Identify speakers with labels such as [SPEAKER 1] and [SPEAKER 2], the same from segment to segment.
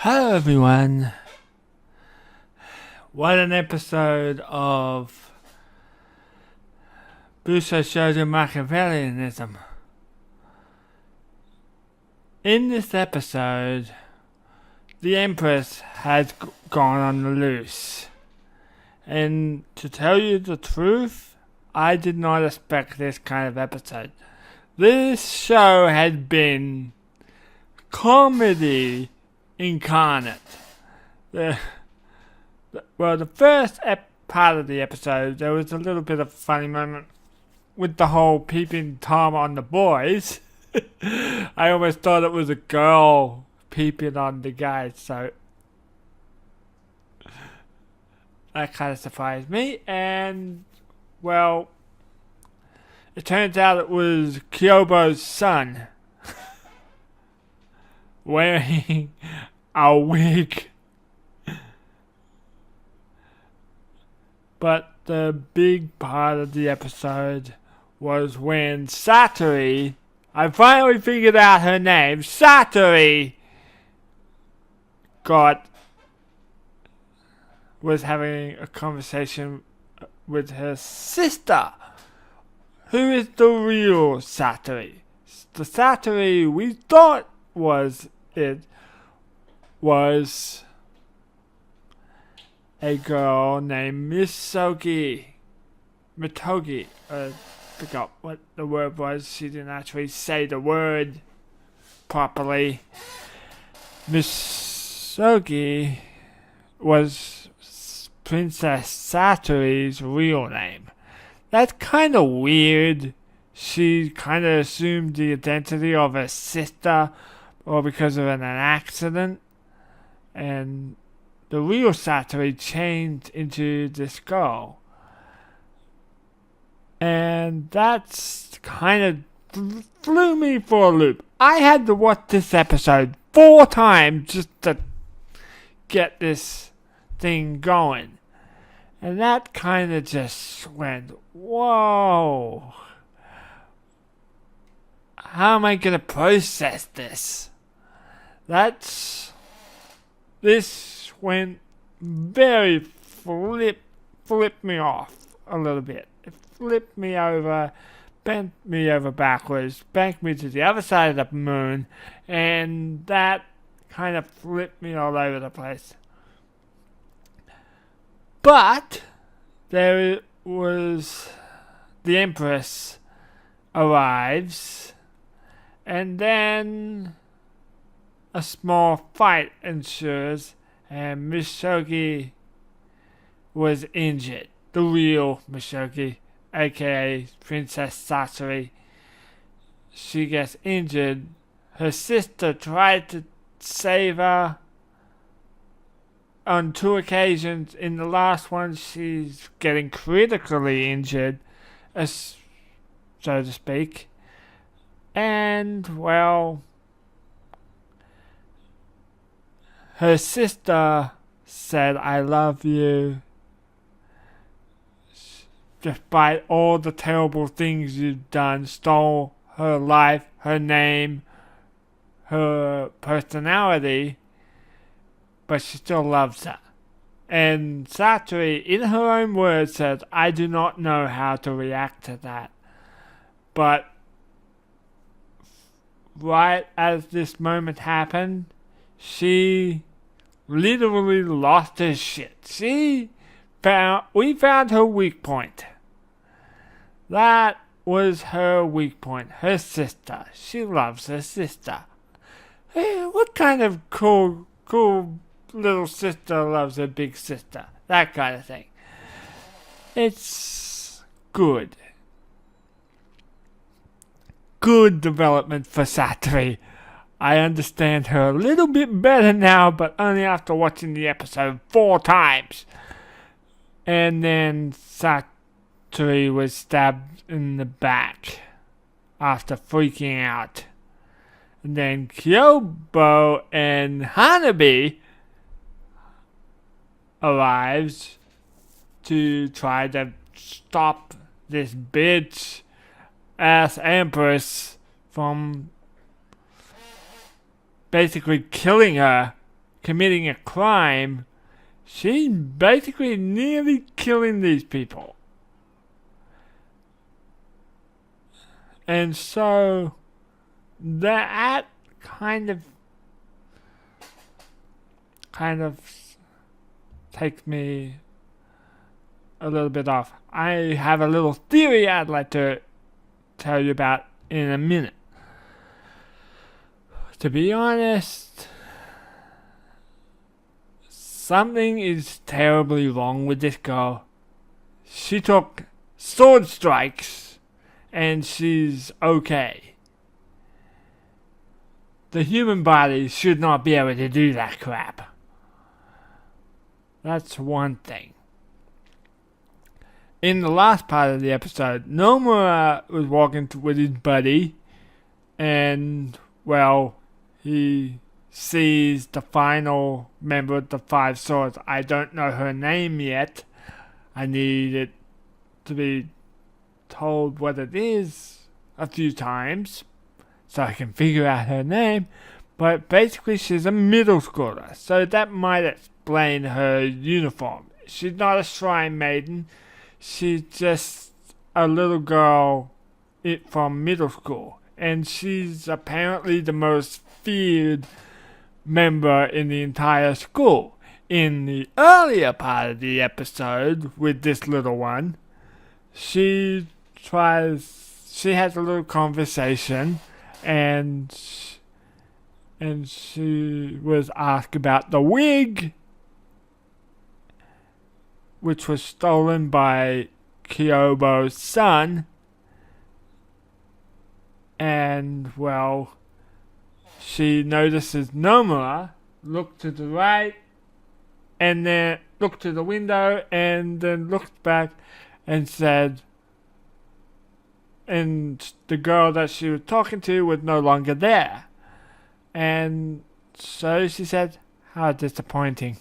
[SPEAKER 1] Hello everyone. What an episode of Busou shoujo machiavelianism. In this episode, the Empress had gone on the loose. And to tell you the truth, I did not expect this kind of episode. This show had been comedy incarnate. The first part of the episode, there was a little bit of a funny moment with the whole peeping Tom on the boys. I almost thought it was a girl peeping on the guys, so that kind of surprised me. And, well, it turns out it was Kyobo's son wearing a wig. But the big part of the episode was when Satori, I finally figured out her name, Satori, was having a conversation with her sister, who is the real Satori. The Satori we thought was a girl named Mitogi. I forgot what the word was. She didn't actually say the word properly. Mitogi was Princess Satori's real name. That's kind of weird. She kind of assumed the identity of her sister, or because of an accident, and the real Satori changed into this girl. And that's kind of flew me for a loop. I had to watch this episode 4 times just to get this thing going. And that kind of just went, whoa. How am I going to process this? This went very flipped me off a little bit. It flipped me over, bent me over backwards, banked me to the other side of the moon, and that kind of flipped me all over the place. But there was the Empress arrives, and then a small fight ensues, and Mitogi was injured. The real Mitogi, aka Princess Satori, she gets injured. Her sister tried to save her on 2 occasions. In the last one, she's getting critically injured, so to speak. And, well, her sister said, "I love you. Despite all the terrible things you've done, stole her life, her name, her personality, but she still loves her." And Satori, in her own words, said, "I do not know how to react to that." But right as this moment happened, she literally lost her shit. We found her weak point. That was her weak point. Her sister. She loves her sister. Hey, what kind of cool little sister loves her big sister? That kind of thing. It's good. Good development for Satori. I understand her a little bit better now, but only after watching the episode 4 times. And then Satori was stabbed in the back after freaking out. And then Kyobo and Hanabi arrives to try to stop this bitch ass Empress from basically killing her committing a crime, she's basically nearly killing these people. And so that kind of takes me a little bit off. I have a little theory I'd like to tell you about in a minute. To be honest, something is terribly wrong with this girl. She took sword strikes and she's okay. The human body should not be able to do that crap. That's one thing. In the last part of the episode, Nomura was walking with his buddy, and, well, he sees the final member of the Five Swords. I don't know her name yet. I need it to be told what it is a few times so I can figure out her name. But basically, she's a middle schooler, so that might explain her uniform. She's not a shrine maiden. She's just a little girl from middle school. And she's apparently the most feared member in the entire school. In the earlier part of the episode with this little one, she has a little conversation and she was asked about the wig, which was stolen by Kyobo's son. And, well, she notices Nomura look to the right and then looked to the window and then looked back and said, and the girl that she was talking to was no longer there. And so she said, how disappointing.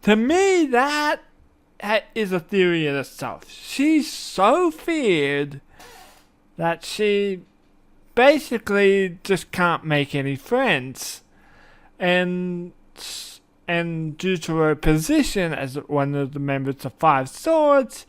[SPEAKER 1] To me, that is a theory in itself. She's so feared that she basically just can't make any friends. And due to her position as one of the members of Five Swords,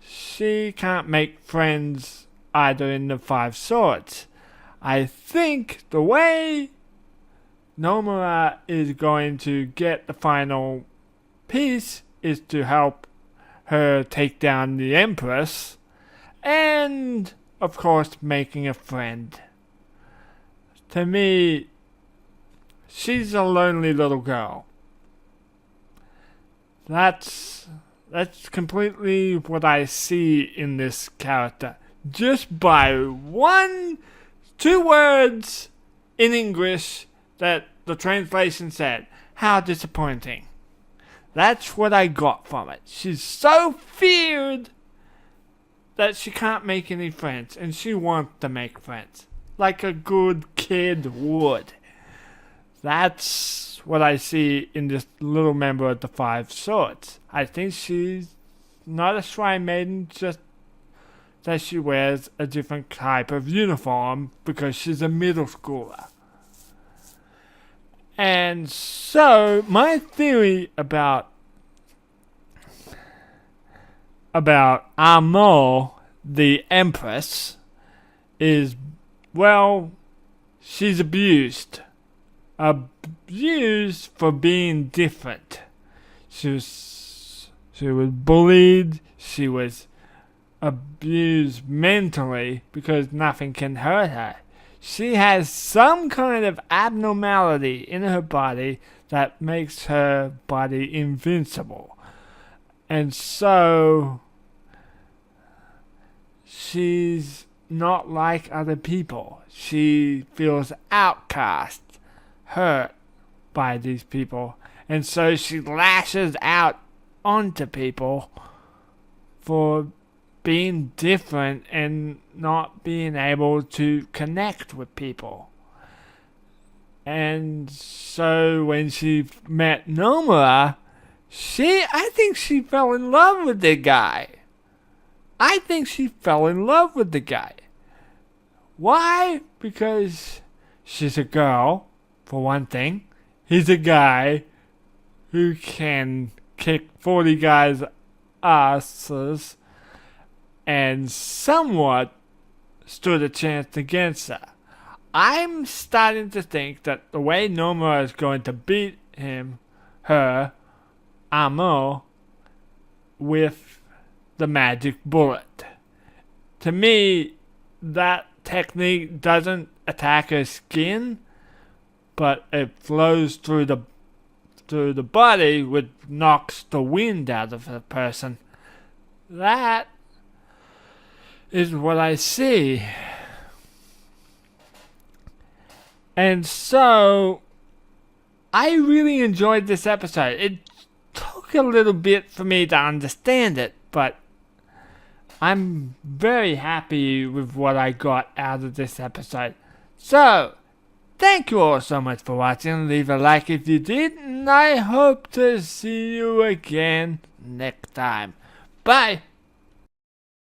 [SPEAKER 1] she can't make friends either in the Five Swords. I think the way Nomura is going to get the final piece is to help her take down the Empress and, of course, making a friend. To me, she's a lonely little girl. That's completely what I see in this character. Just by 2 words in English that the translation said, how disappointing. That's what I got from it. She's so feared that she can't make any friends, and she wants to make friends, like a good kid would. That's what I see in this little member of the Five Swords. I think she's not a shrine maiden, just that she wears a different type of uniform because she's a middle schooler. And so, my theory about Amo, the Empress, is, well, she's abused. Abused for being different. She was bullied, she was abused mentally because nothing can hurt her. She has some kind of abnormality in her body that makes her body invincible. And so she's not like other people. She feels outcast, hurt by these people. And so she lashes out onto people for being different and not being able to connect with people. And so when she met Nomura, I think she fell in love with the guy. Why? Because she's a girl, for one thing. he's a guy who can kick 40 guys' asses and somewhat stood a chance against her. I'm starting to think that the way Nomura is going to beat her, Amo, with the magic bullet. To me, that technique doesn't attack her skin, but it flows through the body, which knocks the wind out of the person. That is what I see. And so, I really enjoyed this episode. It took a little bit for me to understand it, but I'm very happy with what I got out of this episode. So, thank you all so much for watching. Leave a like if you did, and I hope to see you again next time. Bye!